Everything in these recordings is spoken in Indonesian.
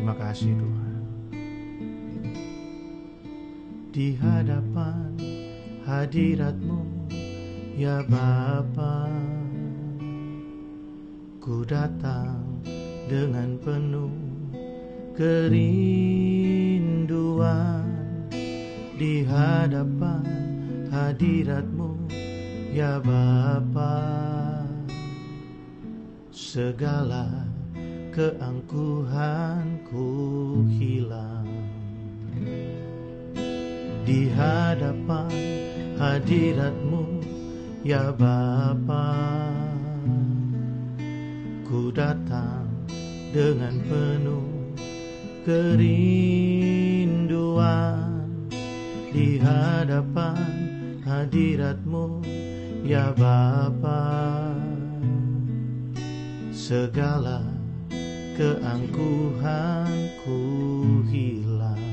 Terima kasih Tuhan. Di hadapan hadirat-Mu ya Bapa, ku datang dengan penuh kerinduan. Di hadapan hadirat-Mu ya Bapa, segala keangkuhanku hilang. Di hadapan hadirat-Mu ya Bapa, ku datang dengan penuh kerinduan. Di hadapan hadirat-Mu ya Bapa, segala keangkuhanku hilang.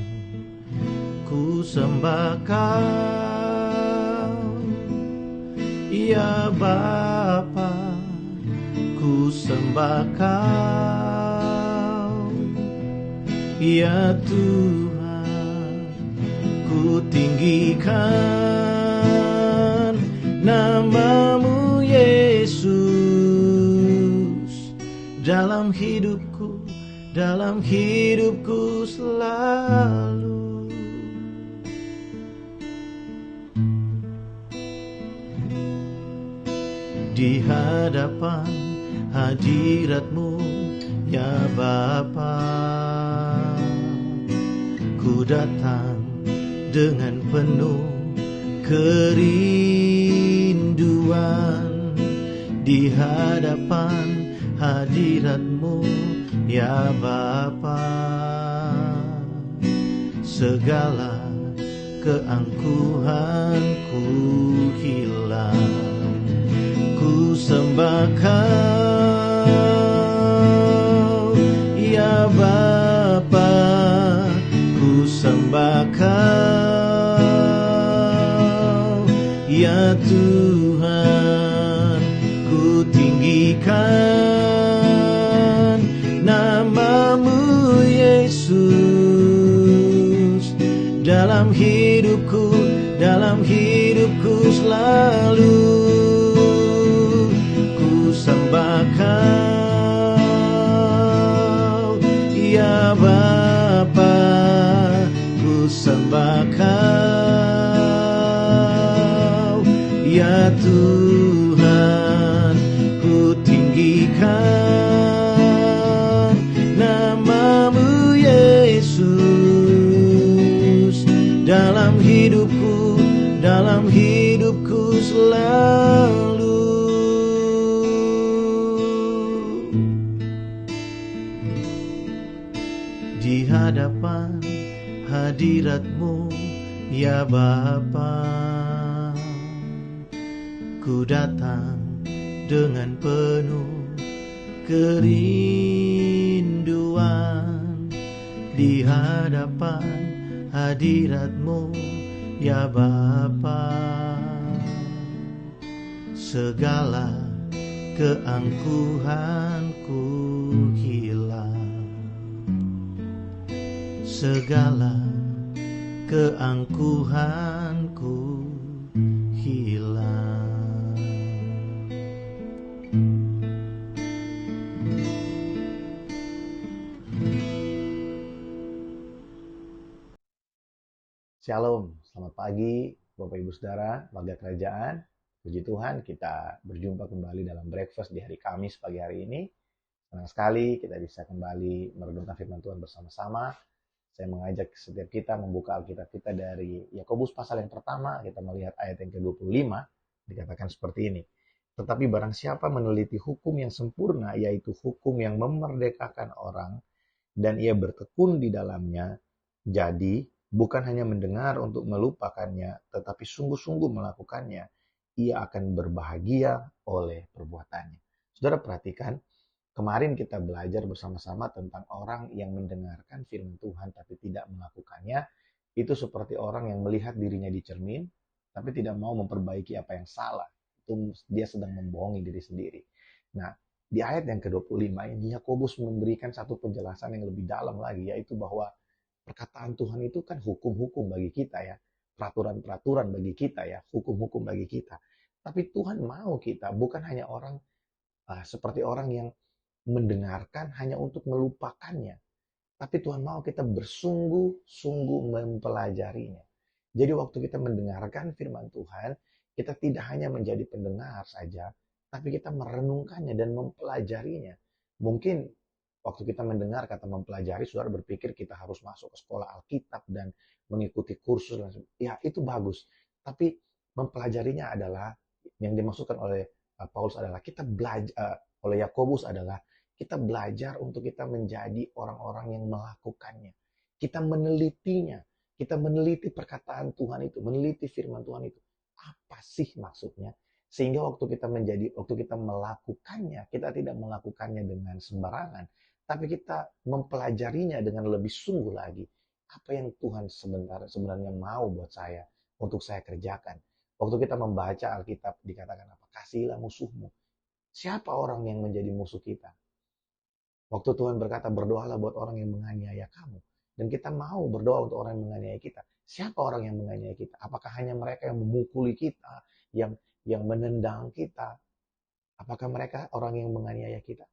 Ku sembah Kau ya Bapa, ku sembah Kau ya Tuhan. Ku tinggikan nama-Mu Yesus dalam hidupku selalu. Di hadapan hadirat-Mu ya Bapa, ku datang dengan penuh kerinduan. Di hadapan hadirat-Mu ya Bapa, segala keangkuhanku hilang. Ku sembah Kau ya Bapa, ku sembah Kau ya Tuhan. Ku tinggikan nama-Mu Yesus dalam hidupku selalu. Sembah Kau ya Bapa, ku sembah Kau ya Tuhan. Ku tinggikan nama-Mu Yesus dalam hidupku selalu. Di hadapan hadirat-Mu ya Bapa, ku datang dengan penuh kerinduan. Di hadapan hadirat-Mu ya Bapa, segala keangkuhanku hilang. Segala keangkuhanku hilang. Shalom, selamat pagi Bapak Ibu Saudara, warga kerajaan. Puji Tuhan, kita berjumpa kembali dalam breakfast di hari Kamis pagi hari ini. Senang sekali kita bisa kembali merenungkan firman Tuhan bersama-sama. Saya mengajak setiap kita membuka Alkitab kita dari Yakobus pasal yang pertama. Kita melihat ayat yang ke-25, dikatakan seperti ini. Tetapi barang siapa meneliti hukum yang sempurna, yaitu hukum yang memerdekakan orang, dan ia bertekun di dalamnya, jadi bukan hanya mendengar untuk melupakannya, tetapi sungguh-sungguh melakukannya, ia akan berbahagia oleh perbuatannya. Saudara perhatikan, kemarin kita belajar bersama-sama tentang orang yang mendengarkan firman Tuhan tapi tidak melakukannya. Itu seperti orang yang melihat dirinya di cermin tapi tidak mau memperbaiki apa yang salah. Itu dia sedang membohongi diri sendiri. Nah, di ayat yang ke-25 ini Yakobus memberikan satu penjelasan yang lebih dalam lagi, yaitu bahwa perkataan Tuhan itu kan hukum-hukum bagi kita ya, peraturan-peraturan bagi kita ya, hukum-hukum bagi kita. Tapi Tuhan mau kita bukan hanya orang seperti orang yang mendengarkan hanya untuk melupakannya. Tapi Tuhan mau kita bersungguh-sungguh mempelajarinya. Jadi waktu kita mendengarkan firman Tuhan, kita tidak hanya menjadi pendengar saja, tapi kita merenungkannya dan mempelajarinya. Mungkin waktu kita mendengar kata mempelajari, saudara berpikir kita harus masuk ke sekolah Alkitab dan mengikuti kursus. Ya itu bagus. Tapi mempelajarinya adalah, yang dimaksudkan oleh Paulus adalah kita belajar, oleh Yakobus adalah kita belajar untuk kita menjadi orang-orang yang melakukannya. Kita menelitinya. Kita meneliti perkataan Tuhan itu, meneliti firman Tuhan itu. Apa sih maksudnya? Sehingga waktu kita melakukannya, kita tidak melakukannya dengan sembarangan, tapi kita mempelajarinya dengan lebih sungguh lagi. Apa yang Tuhan sebenarnya mau buat saya, untuk saya kerjakan. Waktu kita membaca Alkitab dikatakan apa? Kasihilah musuhmu. Siapa orang yang menjadi musuh kita? Waktu Tuhan berkata berdoalah buat orang yang menganiaya kamu. Dan kita mau berdoa untuk orang yang menganiaya kita. Siapa orang yang menganiaya kita? Apakah hanya mereka yang memukuli kita, yang menendang kita? Apakah mereka orang yang menganiaya kita?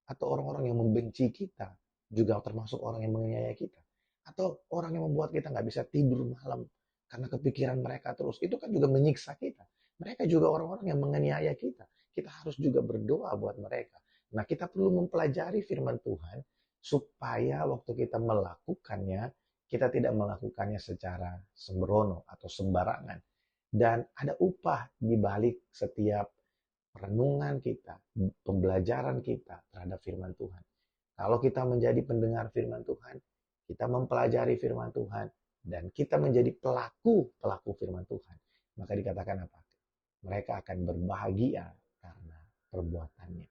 Atau orang-orang yang membenci kita? Juga termasuk orang yang menganiaya kita? Atau orang yang membuat kita nggak bisa tidur malam karena kepikiran mereka terus? Itu kan juga menyiksa kita. Mereka juga orang-orang yang menganiaya kita. Kita harus juga berdoa buat mereka. Nah, kita perlu mempelajari firman Tuhan supaya waktu kita melakukannya, kita tidak melakukannya secara sembrono atau sembarangan. Dan ada upah di balik setiap renungan kita, pembelajaran kita terhadap firman Tuhan. Kalau kita menjadi pendengar firman Tuhan, kita mempelajari firman Tuhan, dan kita menjadi pelaku firman Tuhan, maka dikatakan apa? Mereka akan berbahagia karena perbuatannya.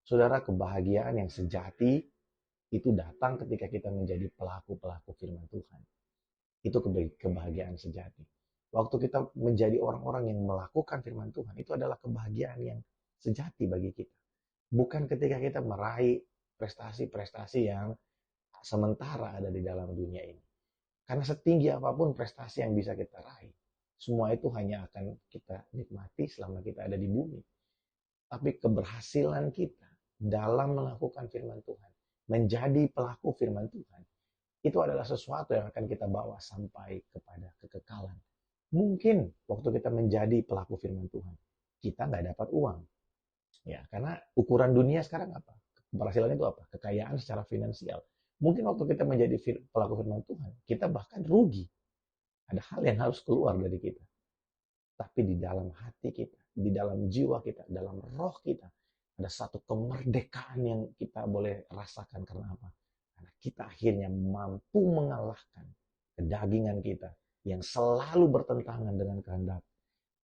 Saudara, kebahagiaan yang sejati itu datang ketika kita menjadi pelaku-pelaku firman Tuhan. Itu kebahagiaan sejati. Waktu kita menjadi orang-orang yang melakukan firman Tuhan, itu adalah kebahagiaan yang sejati bagi kita. Bukan ketika kita meraih prestasi-prestasi yang sementara ada di dalam dunia ini. Karena setinggi apapun prestasi yang bisa kita raih, semua itu hanya akan kita nikmati selama kita ada di bumi. Tapi keberhasilan kita dalam melakukan firman Tuhan, menjadi pelaku firman Tuhan, itu adalah sesuatu yang akan kita bawa sampai kepada kekekalan. Mungkin waktu kita menjadi pelaku firman Tuhan, kita nggak dapat uang. Ya, karena ukuran dunia sekarang apa? Keberhasilan itu apa? Kekayaan secara finansial. Mungkin waktu kita menjadi pelaku firman Tuhan, kita bahkan rugi. Ada hal yang harus keluar dari kita. Tapi di dalam hati kita, di dalam jiwa kita, dalam roh kita, ada satu kemerdekaan yang kita boleh rasakan. Karena apa? Karena kita akhirnya mampu mengalahkan kedagingan kita yang selalu bertentangan dengan kehendak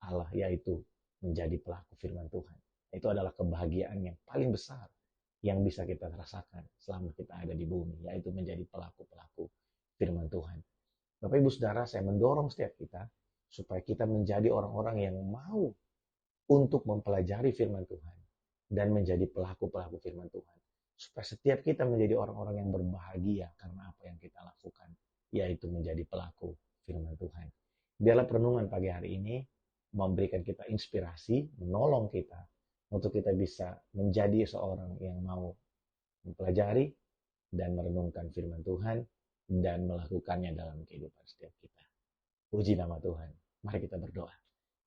Allah, yaitu menjadi pelaku firman Tuhan. Itu adalah kebahagiaan yang paling besar yang bisa kita rasakan selama kita ada di bumi, yaitu menjadi pelaku-pelaku firman Tuhan. Bapak Ibu Saudara, saya mendorong setiap kita supaya kita menjadi orang-orang yang mau untuk mempelajari firman Tuhan dan menjadi pelaku-pelaku firman Tuhan. Supaya setiap kita menjadi orang-orang yang berbahagia karena apa yang kita lakukan, yaitu menjadi pelaku firman Tuhan. Biarlah perenungan pagi hari ini memberikan kita inspirasi, menolong kita untuk kita bisa menjadi seorang yang mau mempelajari dan merenungkan firman Tuhan dan melakukannya dalam kehidupan setiap kita. Puji nama Tuhan. Mari kita berdoa.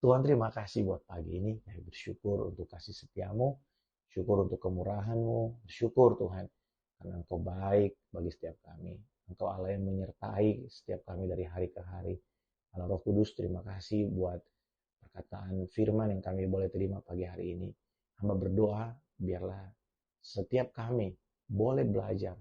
Tuhan, terima kasih buat pagi ini. Kami bersyukur untuk kasih setiamu, syukur untuk kemurahan-Mu, bersyukur Tuhan karena Engkau baik bagi setiap kami. Engkau Allah yang menyertai setiap kami dari hari ke hari. Allah Roh Kudus, terima kasih buat perkataan firman yang kami boleh terima pagi hari ini. Hamba berdoa biarlah setiap kami boleh belajar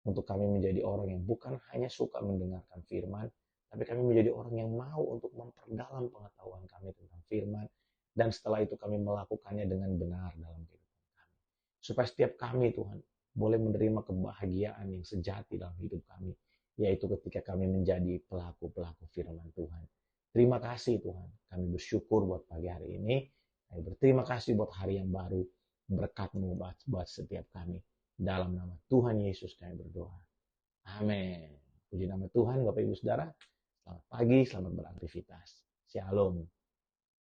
untuk kami menjadi orang yang bukan hanya suka mendengarkan firman, tapi kami menjadi orang yang mau untuk memperdalam pengetahuan kami tentang firman, dan setelah itu kami melakukannya dengan benar dalam kehidupan kami. Supaya setiap kami, Tuhan, boleh menerima kebahagiaan yang sejati dalam hidup kami, yaitu ketika kami menjadi pelaku-pelaku firman Tuhan. Terima kasih Tuhan, kami bersyukur buat pagi hari ini, kami berterima kasih buat hari yang baru, berkat-Mu buat setiap kami. Dalam nama Tuhan Yesus kami berdoa. Amin. Puji nama Tuhan Bapak Ibu Saudara. Selamat pagi, selamat beraktivitas. Shalom.